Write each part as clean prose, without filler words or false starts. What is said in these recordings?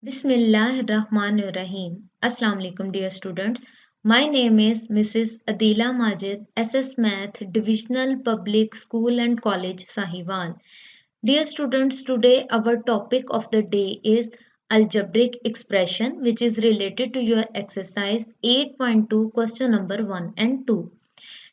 Bismillahirrahmanirrahim. Assalamu alaikum dear students. My name is Mrs. Adila Majid, SS Math, Divisional Public School and College, Sahiwal. Dear students, today our topic of the day is algebraic expression, which is related to your exercise 8.2 question number 1 and 2.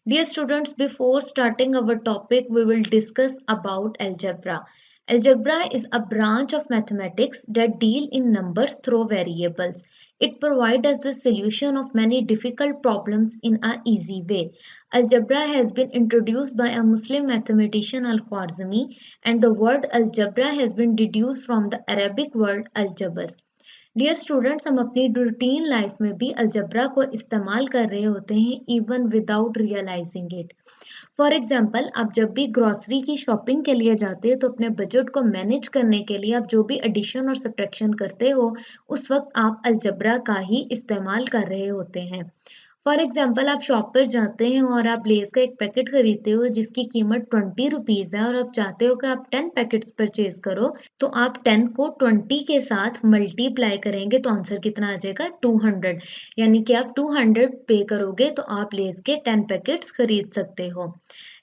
Dear students, before starting our topic, we will discuss about algebra. Algebra is a branch of mathematics that deal in numbers through variables. It provides us the solution of many difficult problems in an easy way. Algebra has been introduced by a Muslim mathematician Al-Khwarizmi, and the word algebra has been deduced from the Arabic word al-jabr. Dear students, हम अपनी routine life में भी अलजब्रा को इस्तेमाल कर रहे होते हैं even without realising it. For example, आप जब भी ग्रॉसरी की शॉपिंग के लिए जाते हैं तो अपने बजट को मैनेज करने के लिए आप जो भी एडिशन और सब्ट्रैक्शन करते हो उस वक्त आप अलजब्रा का ही इस्तेमाल कर रहे होते हैं। फॉर एग्जाम्पल, आप शॉप पर जाते हैं और आप लेस का एक पैकेट खरीदते हो जिसकी कीमत 20 रुपीज़ है और आप चाहते हो कि आप 10 पैकेट्स परचेज करो, तो आप 10 को 20 के साथ मल्टीप्लाई करेंगे तो आंसर कितना आ जाएगा 200। यानी कि आप 200 पे करोगे तो आप लेस के 10 पैकेट्स खरीद सकते हो।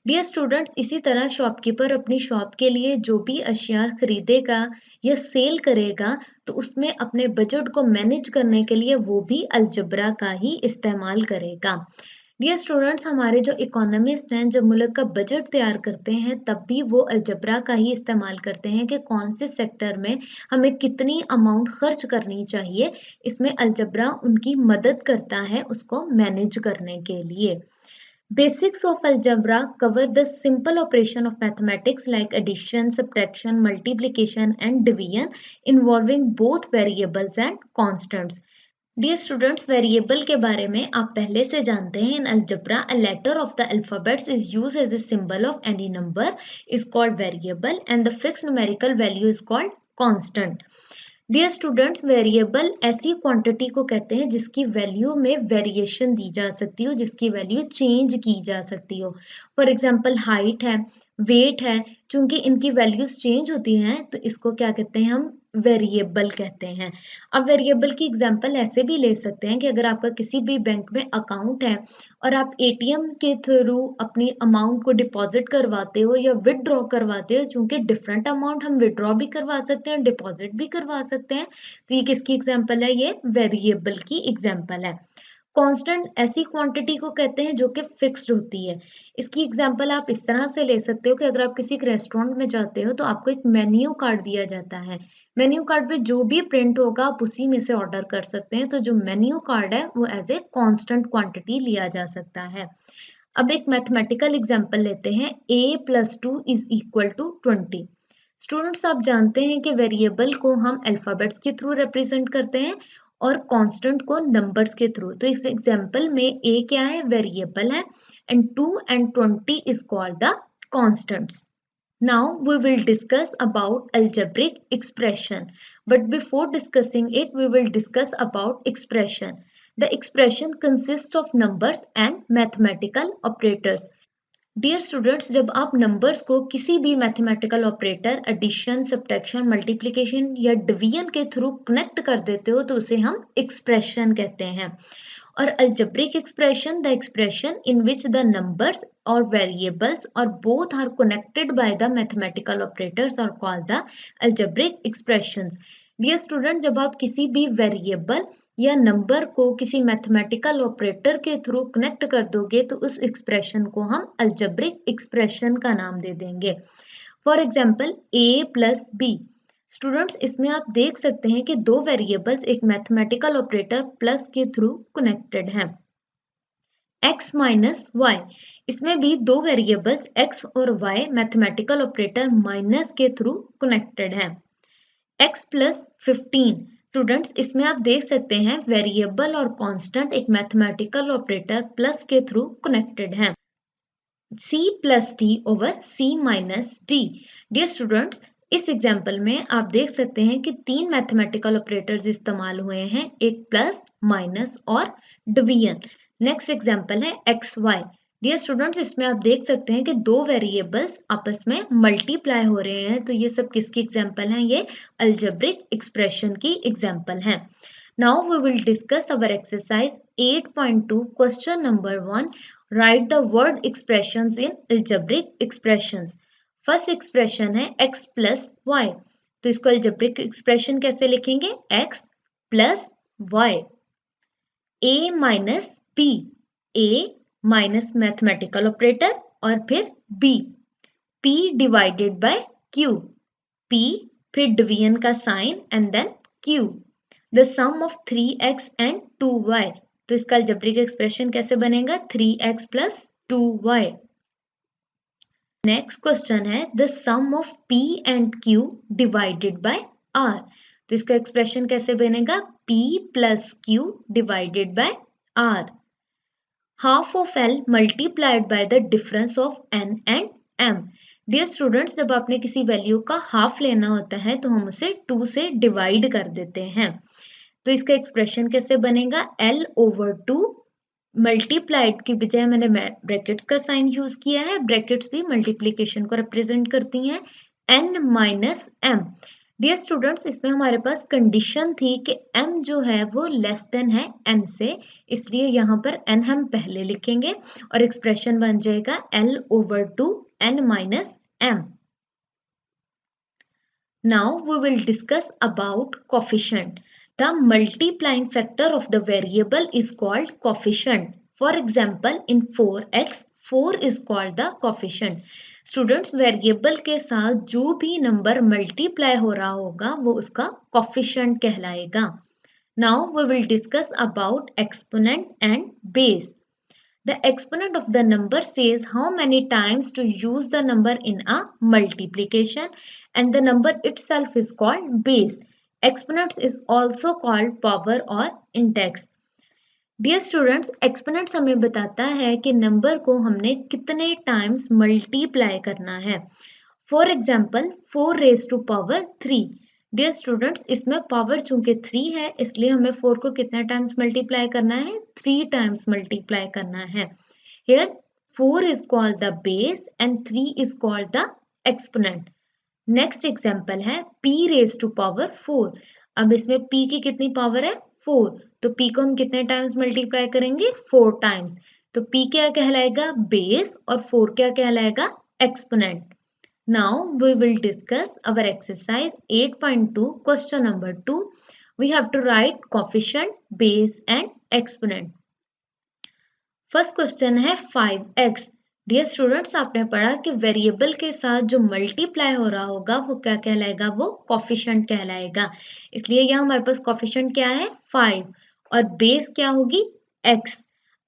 डियर स्टूडेंट्स, इसी तरह शॉपकीपर अपनी शॉप के लिए जो भी अशिया खरीदेगा या सेल करेगा तो उसमें अपने बजट को मैनेज करने के लिए वो भी अलजब्रा का ही इस्तेमाल करेगा। डियर स्टूडेंट्स, हमारे जो इकोनॉमिस्ट हैं जब मुल्क का बजट तैयार करते हैं तब भी वो अलजब्रा का ही इस्तेमाल करते हैं कि कौन से सेक्टर में हमें कितनी अमाउंट खर्च करनी चाहिए। इसमें अलजब्रा उनकी मदद करता है उसको मैनेज करने के लिए। Basics of algebra cover the simple operation of mathematics like addition, subtraction, multiplication and division involving both variables and constants. Dear students, variable के बारे में आप पहले से जानते हैं। In algebra, a letter of the alphabets is used as a symbol of any number is called variable and the fixed numerical value is called constant. Dear students, variable ऐसी quantity को कहते हैं जिसकी वैल्यू में variation दी जा सकती हो, जिसकी वैल्यू चेंज की जा सकती हो। फॉर एग्जांपल, हाइट है, वेट है, चूंकि इनकी वैल्यूज चेंज होती हैं तो इसको क्या कहते हैं, हम वेरिएबल कहते हैं। अब वेरिएबल की एग्जांपल ऐसे भी ले सकते हैं कि अगर आपका किसी भी बैंक में अकाउंट है और आप एटीएम के थ्रू अपनी अमाउंट को डिपॉजिट करवाते हो या विदड्रॉ करवाते हो, चूंकि डिफरेंट अमाउंट हम विदड्रॉ भी करवा सकते हैं, डिपॉजिट भी करवा सकते हैं, तो ये किसकी एग्जांपल है, ये वेरिएबल की एग्जांपल है। कांस्टेंट ऐसी क्वांटिटी को कहते हैं जो कि फिक्स्ड होती है। इसकी एग्जांपल आप इस तरह से ले सकते हो कि अगर आप किसी रेस्टोरेंट में जाते हो तो आपको एक मेन्यू कार्ड दिया जाता है। मेन्यू कार्ड पे जो भी प्रिंट होगा आप उसी में से ऑर्डर कर सकते हैं, तो जो मेन्यू कार्ड है वो एज ए कांस्टेंट क्वांटिटी लिया जा सकता है। अब एक मैथमेटिकल एग्जांपल लेते हैं, a+2 is equal to 20। Students, आप जानते हैं कि वेरिएबल को हम अल्फाबेट्स के थ्रू रिप्रेजेंट करते हैं और कांस्टेंट को नंबर्स के थ्रू। तो इस एग्जांपल में a क्या है, वेरिएबल है, and 2 and 20 is called the constants. Now we will discuss about algebraic expression, but before discussing it we will discuss about expression. The expression consists of numbers and mathematical operators. Dear students, जब आप numbers को किसी भी mathematical operator addition, subtraction, multiplication या division के through connect कर देते हो तो उसे हम एक्सप्रेशन कहते हैं। और algebraic expression, the expression in which the numbers or variables or both are connected by the mathematical operators are called the algebraic expressions. Dear student, जब आप किसी भी वेरिएबल या नंबर को किसी मैथमेटिकल ऑपरेटर के थ्रू कनेक्ट कर दोगे तो उस एक्सप्रेशन को हम algebraic expression का नाम दे देंगे। For example, a+b। स्टूडेंट्स, इसमें आप देख सकते हैं कि दो वेरिएबल्स एक मैथमेटिकल ऑपरेटर प्लस के थ्रू कनेक्टेड हैं। x माइनस वाई, इसमें भी दो वेरिएबल्स x और y मैथमेटिकल ऑपरेटर माइनस के थ्रू कनेक्टेड हैं। x+15, स्टूडेंट्स, इसमें आप देख सकते हैं वेरिएबल और कांस्टेंट एक मैथमेटिकल ऑपरेटर प्लस के थ्रू कनेक्टेड हैं। c+d/c-d। डियर स्टूडेंट्स, इस एग्जाम्पल में आप देख सकते हैं कि तीन मैथमेटिकल ऑपरेटर्स इस्तेमाल हुए हैं, एक प्लस, माइनस और डिवीजन। नेक्स्ट एग्जाम्पल है xy। डियर स्टूडेंट्स, इसमें आप देख सकते हैं कि दो वेरिएबल्स आपस में मल्टीप्लाई हो रहे हैं, तो ये सब किसकी एग्जाम्पल हैं? ये अलजेब्रिक एक्सप्रेशन की एग्जाम्पल हैं। Now we will discuss our exercise 8.2 question number 1। Write the word expressions in algebraic expressions. First expression है x प्लस वाई, तो इसको अलजेब्रिक एक्सप्रेशन कैसे लिखेंगे? x plus y. a minus b, a minus mathematical operator और फिर b, p divided by q, p फिर division का sign and then q। The sum of 3x and 2y, तो इसका अलजेब्रिक एक्सप्रेशन कैसे बनेगा? 3x plus 2y। Next question है the sum of p and q divided by r, तो इसका expression कैसे बनेगा? p plus q divided by r। Half of l multiplied by the difference of n and m। Dear students, जब आपने किसी value का half लेना होता है तो हम उसे 2 से डिवाइड कर देते हैं, तो इसका एक्सप्रेशन कैसे बनेगा? l ओवर 2, मल्टीप्लाइड की बजाय मैंने ब्रैकेट्स का साइन यूज किया है, ब्रैकेट्स भी मल्टीप्लिकेशन को रिप्रेजेंट करती हैं, n minus m। Dear students, इसमें हमारे पास कंडीशन थी कि m जो है वो लेस देन है n से, इसलिए यहाँ पर n हम पहले लिखेंगे और एक्सप्रेशन बन जाएगा l over 2 n minus m। Now we will discuss about coefficient. The multiplying factor of the variable is called coefficient. For example, in 4x, 4 is called the coefficient. Students, variable के साथ जो भी number multiply हो रहा होगा वो उसका coefficient कहलाएगा। Now we will discuss about exponent and base. The exponent of the number says how many times to use the number in a multiplication, and the number itself is called base. Exponents is also called power or index. Dear students, exponents हमें बताता है कि number को हमने कितने times multiply करना है। For example 4 raise to power 3। Dear students, इसमें पावर चूंकि 3 है इसलिए हमें 4 को कितना टाइम्स मल्टीप्लाई करना है? 3 टाइम्स मल्टीप्लाई करना है। Here 4 is called the base and 3 is called the exponent. Next example है p रेज टू पावर 4। अब इसमें p की कितनी पावर है? 4, तो p को हम कितने टाइम्स मल्टीप्लाई करेंगे? 4 टाइम्स। तो p क्या कहलाएगा? बेस, और 4 क्या कहलाएगा? Exponent. Now we will discuss our exercise 8.2 question number 2. We have to write coefficient, base and exponent. First question है 5x। डियर स्टूडेंट्स, आपने पढ़ा कि वेरिएबल के साथ जो मल्टीप्लाई हो रहा होगा वो क्या कहलाएगा? वो कोफिशिएंट कहलाएगा। इसलिए यहाँ हमारे पास कोफिशिएंट क्या है? 5, और बेस क्या होगी? x।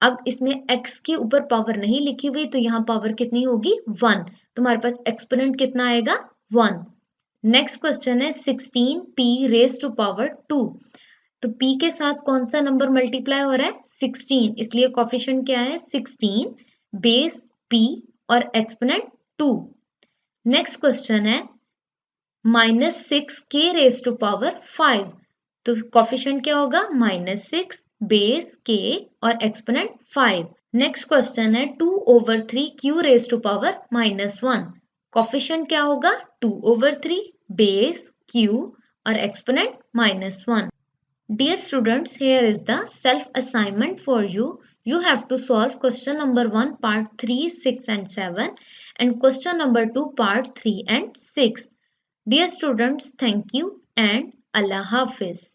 अब इसमें x के ऊपर पावर नहीं लिखी हुई, तो यहाँ पावर कितनी होगी? 1, तो हमारे पास एक्सपोनेंट कितना आएगा? 1। नेक्स्ट क्वेश्चन है 16p रेज टू पावर 2। तो p के साथ कौन सा नंबर मल्टीप्लाई हो रहा है? 16, इसलिए कोफिशिएंट क्या है? 16, बेस p और एक्सपोनेंट 2। नेक्स्ट क्वेश्चन है -6 k रेज टू पावर 5। तो कोफिशिएंट क्या होगा? -6, बेस k और एक्सपोनेंट 5। नेक्स्ट क्वेश्चन है 2/3 q raise to power -1। Coefficient क्या होगा? 2/3, बेस q और exponent -1। Dear students, here is the self-assignment for you. You have to solve question number 1, part 3, 6 and 7 and question number 2, part 3 and 6. Dear students, thank you and Allah Hafiz.